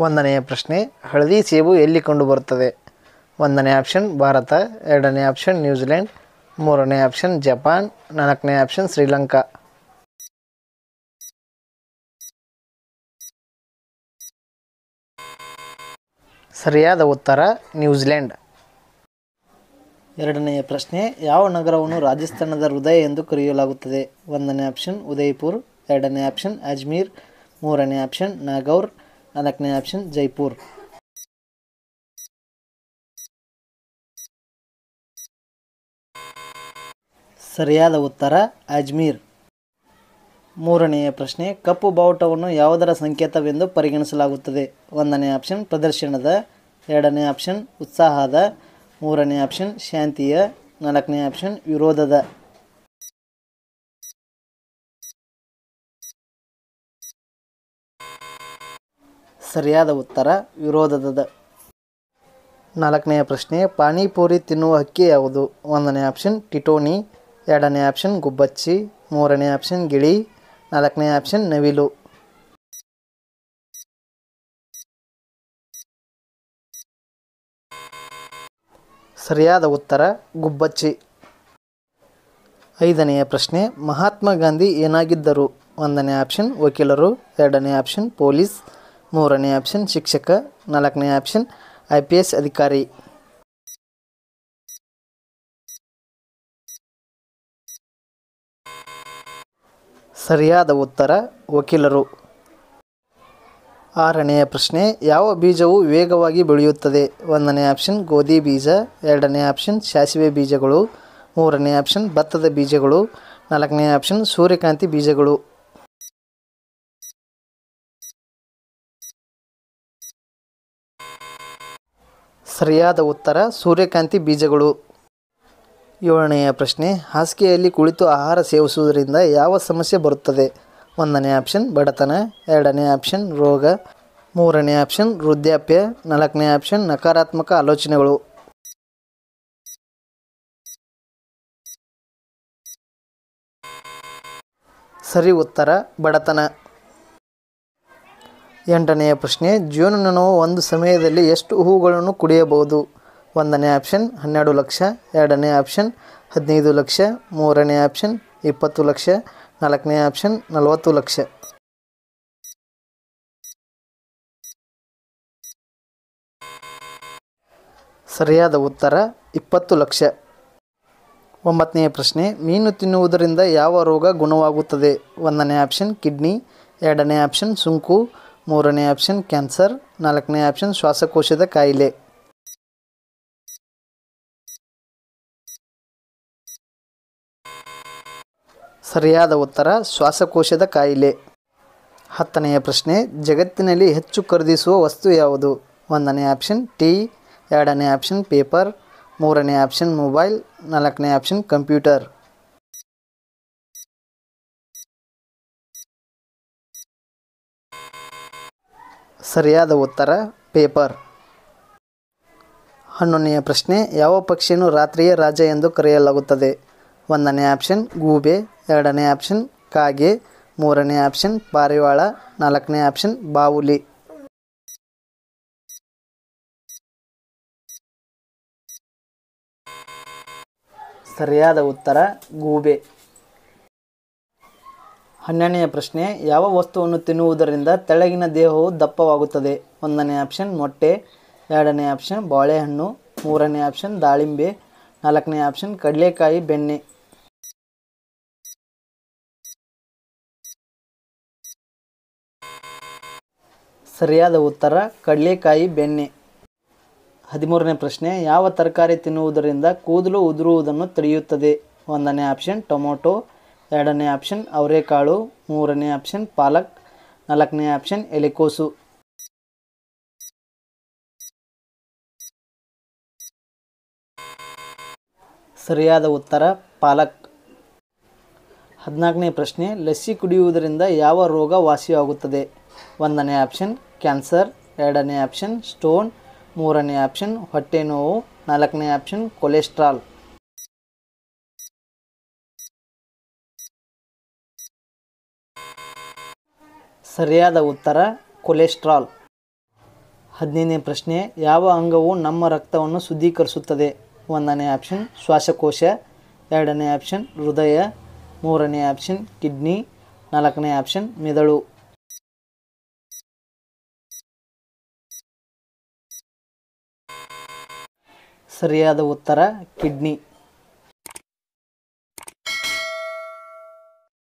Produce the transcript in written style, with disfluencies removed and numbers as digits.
ಒಂದನೆಯ ಪ್ರಶ್ನೆ, ಹಳದಿ ಸೇಬು ಎಲ್ಲಿ ಕಂಡುಬರುತ್ತದೆ? ಒಂದನೇ ಆಪ್ಷನ್ ಭಾರತ, ಎರಡನೇ ಆಪ್ಷನ್ ನ್ಯೂಜಿಲೆಂಡ್, ಮೂರನೇ ಆಪ್ಷನ್ ಜಪಾನ್, ನಾಲ್ಕನೇ ಆಪ್ಷನ್ ಶ್ರೀಲಂಕಾ. ಸರಿಯಾದ ಉತ್ತರ ನ್ಯೂಜಿಲೆಂಡ್. ಎರಡನೆಯ ಪ್ರಶ್ನೆ, ಯಾವ ನಗರವನ್ನು ರಾಜಸ್ಥಾನದ ಹೃದಯ ಎಂದು ಕರೆಯಲಾಗುತ್ತದೆ? ಒಂದನೇ ಆಪ್ಷನ್ ಉದಯಪುರ್, ಎರಡನೇ ಆಪ್ಷನ್ ಅಜ್ಮೀರ್, ಮೂರನೇ ಆಪ್ಷನ್ ನಾಗೌರ್, ನಾಲ್ಕನೇ ಆಪ್ಷನ್ ಜೈಪುರ್. ಸರಿಯಾದ ಉತ್ತರ ಅಜ್ಮೀರ್. ಮೂರನೆಯ ಪ್ರಶ್ನೆ, ಕಪ್ಪು ಬಾವುಟವನ್ನು ಯಾವುದರ ಸಂಕೇತವೆಂದು ಪರಿಗಣಿಸಲಾಗುತ್ತದೆ? ಒಂದನೇ ಆಪ್ಷನ್ ಪ್ರದರ್ಶನದ, ಎರಡನೇ ಆಪ್ಷನ್ ಉತ್ಸಾಹದ, ಮೂರನೇ ಆಪ್ಷನ್ ಶಾಂತಿಯ, ನಾಲ್ಕನೇ ಆಪ್ಷನ್ ವಿರೋಧದ. ಸರಿಯಾದ ಉತ್ತರ ವಿರೋಧದ. ನಾಲ್ಕನೆಯ ಪ್ರಶ್ನೆ, ಪಾನಿಪುರಿ ತಿನ್ನುವ ಹಕ್ಕಿ ಯಾವುದು? ಒಂದನೇ ಆಪ್ಷನ್ ಟಿಟೋನಿ, ಎರಡನೇ ಆಪ್ಷನ್ ಗುಬ್ಬಚ್ಚಿ, ಮೂರನೇ ಆಪ್ಷನ್ ಗಿಳಿ, ನಾಲ್ಕನೇ ಆಪ್ಷನ್ ನವಿಲು. ಸರಿಯಾದ ಉತ್ತರ ಗುಬ್ಬಚ್ಚಿ. ಐದನೆಯ ಪ್ರಶ್ನೆ, ಮಹಾತ್ಮ ಗಾಂಧಿ ಏನಾಗಿದ್ದರು? ಒಂದನೇ ಆಪ್ಷನ್ ವಕೀಲರು, ಎರಡನೇ ಆಪ್ಷನ್ ಪೊಲೀಸ್, ಮೂರನೇ ಆಪ್ಷನ್ ಶಿಕ್ಷಕ, ನಾಲ್ಕನೇ ಆಪ್ಷನ್ IPS ಅಧಿಕಾರಿ. ಸರಿಯಾದ ಉತ್ತರ ವಕೀಲರು. ಆರನೆಯ ಪ್ರಶ್ನೆ, ಯಾವ ಬೀಜವು ವೇಗವಾಗಿ ಬೆಳೆಯುತ್ತದೆ? ಒಂದನೇ ಆಪ್ಷನ್ ಗೋಧಿ ಬೀಜ, ಎರಡನೇ ಆಪ್ಷನ್ ಸಾಸಿವೆ ಬೀಜಗಳು, ಮೂರನೇ ಆಪ್ಷನ್ ಭತ್ತದ ಬೀಜಗಳು, ನಾಲ್ಕನೇ ಆಪ್ಷನ್ ಸೂರ್ಯಕಾಂತಿ ಬೀಜಗಳು. ಸರಿಯಾದ ಉತ್ತರ ಸೂರ್ಯಕಾಂತಿ ಬೀಜಗಳು. ಏಳನೆಯ ಪ್ರಶ್ನೆ, ಹಾಸಿಗೆಯಲ್ಲಿ ಕುಳಿತು ಆಹಾರ ಸೇವಿಸುವುದರಿಂದ ಯಾವ ಸಮಸ್ಯೆ ಬರುತ್ತದೆ? ಒಂದನೇ ಆಪ್ಷನ್ ಬಡತನ, ಎರಡನೇ ಆಪ್ಷನ್ ರೋಗ, ಮೂರನೇ ಆಪ್ಷನ್ ವೃದ್ಧಾಪ್ಯ, ನಾಲ್ಕನೇ ಆಪ್ಷನ್ ನಕಾರಾತ್ಮಕ ಆಲೋಚನೆಗಳು. ಸರಿ ಉತ್ತರ ಬಡತನ. ಎಂಟನೆಯ ಪ್ರಶ್ನೆ, ಜೇನುನೊಣವು ಒಂದು ಸಮಯದಲ್ಲಿ ಎಷ್ಟು ಹೂಗಳನ್ನು ಕುಡಿಯಬಹುದು? ಒಂದನೇ ಆಪ್ಷನ್ 12 ಲಕ್ಷ, ಎರಡನೇ ಆಪ್ಷನ್ 15 ಲಕ್ಷ, ಮೂರನೇ ಆಪ್ಷನ್ 20 ಲಕ್ಷ, ನಾಲ್ಕನೇ ಆಪ್ಷನ್ 40 ಲಕ್ಷ. ಸರಿಯಾದ ಉತ್ತರ 20 ಲಕ್ಷ. ಒಂಬತ್ತನೆಯ ಪ್ರಶ್ನೆ, ಮೀನು ತಿನ್ನುವುದರಿಂದ ಯಾವ ರೋಗ ಗುಣವಾಗುತ್ತದೆ? ಒಂದನೇ ಆಪ್ಷನ್ ಕಿಡ್ನಿ, ಎರಡನೇ ಆಪ್ಷನ್ ಸುಂಕು, ಮೂರನೇ ಆಪ್ಷನ್ ಕ್ಯಾನ್ಸರ್, ನಾಲ್ಕನೇ ಆಪ್ಷನ್ ಶ್ವಾಸಕೋಶದ ಕಾಯಿಲೆ. ಸರಿಯಾದ ಉತ್ತರ ಶ್ವಾಸಕೋಶದ ಕಾಯಿಲೆ. ಹತ್ತನೆಯ ಪ್ರಶ್ನೆ, ಜಗತ್ತಿನಲ್ಲಿ ಹೆಚ್ಚು ಖರೀದಿಸುವ ವಸ್ತು ಯಾವುದು? ಒಂದನೇ ಆಪ್ಷನ್ ಟೀ, ಎರಡನೇ ಆಪ್ಷನ್ ಪೇಪರ್, ಮೂರನೇ ಆಪ್ಷನ್ ಮೊಬೈಲ್, ನಾಲ್ಕನೇ ಆಪ್ಷನ್ ಕಂಪ್ಯೂಟರ್. ಸರಿಯಾದ ಉತ್ತರ ಪೇಪರ್. 11ನೆಯ ಪ್ರಶ್ನೆ, ಯಾವ ಪಕ್ಷಿಯನ್ನು ರಾತ್ರಿಯ ರಾಜ ಎಂದು ಕರೆಯಲಾಗುತ್ತದೆ? ಒಂದನೇ ಆಪ್ಷನ್ ಗೂಬೆ, ಎರಡನೇ ಆಪ್ಷನ್ ಕಾಗೆ, ಮೂರನೇ ಆಪ್ಷನ್ ಪಾರಿವಾಳ, ನಾಲ್ಕನೇ ಆಪ್ಷನ್ ಬಾವುಲಿ. ಸರಿಯಾದ ಉತ್ತರ ಗೂಬೆ. 12ನೆಯ ಪ್ರಶ್ನೆ, ಯಾವ ವಸ್ತುವನ್ನು ತಿನ್ನುವುದರಿಂದ ತೆಳಗಿನ ದೇಹವು ದಪ್ಪವಾಗುತ್ತದೆ? ಒಂದನೇ ಆಪ್ಷನ್ ಮೊಟ್ಟೆ, ಎರಡನೇ ಆಪ್ಷನ್ ಬಾಳೆಹಣ್ಣು, ಮೂರನೇ ಆಪ್ಷನ್ ದಾಳಿಂಬೆ, ನಾಲ್ಕನೇ ಆಪ್ಷನ್ ಕಡಲೆಕಾಯಿ ಬೆಣ್ಣೆ. ಸರಿಯಾದ ಉತ್ತರ ಕಡಲೆಕಾಯಿ ಬೆಣ್ಣೆ. 13ನೇ ಪ್ರಶ್ನೆ, ಯಾವ ತರಕಾರಿ ತಿನ್ನುವುದರಿಂದ ಕೂದಲು ಉದುರುವುದನ್ನು ತಡೆಯುತ್ತದೆ? ಒಂದನೇ ಆಪ್ಷನ್ ಟೊಮೊಟೊ, ಎರಡನೇ ಆಪ್ಷನ್ ಅವರೆಕಾಳು, ಮೂರನೇ ಆಪ್ಷನ್ ಪಾಲಕ್, ನಾಲ್ಕನೇ ಆಪ್ಷನ್ ಎಲೆಕೋಸು. ಸರಿಯಾದ ಉತ್ತರ ಪಾಲಕ್. 14ನೇ ಪ್ರಶ್ನೆ, ಲಸ್ಸಿ ಕುಡಿಯುವುದರಿಂದ ಯಾವ ರೋಗ ವಾಸಿಯಾಗುತ್ತದೆ? ಒಂದನೇ ಆಪ್ಷನ್ ಕ್ಯಾನ್ಸರ್, ಎರಡನೇ ಆಪ್ಷನ್ ಸ್ಟೋನ್, ಮೂರನೇ ಆಪ್ಷನ್ ಹೊಟ್ಟೆ ನೋವು, ನಾಲ್ಕನೇ ಆಪ್ಷನ್ ಕೊಲೆಸ್ಟ್ರಾಲ್. ಸರಿಯಾದ ಉತ್ತರ ಕೊಲೆಸ್ಟ್ರಾಲ್. 15ನೇ ಪ್ರಶ್ನೆ, ಯಾವ ಅಂಗವು ನಮ್ಮ ರಕ್ತವನ್ನು ಶುದ್ಧೀಕರಿಸುತ್ತದೆ? 1ನೇ ಆಪ್ಷನ್ ಶ್ವಾಸಕೋಶ, 2ನೇ ಆಪ್ಷನ್ ಹೃದಯ, 3ನೇ ಆಪ್ಷನ್ ಕಿಡ್ನಿ, 4ನೇ ಆಪ್ಷನ್ ಮೆದುಳು. ಸರಿಯಾದ ಉತ್ತರ ಕಿಡ್ನಿ.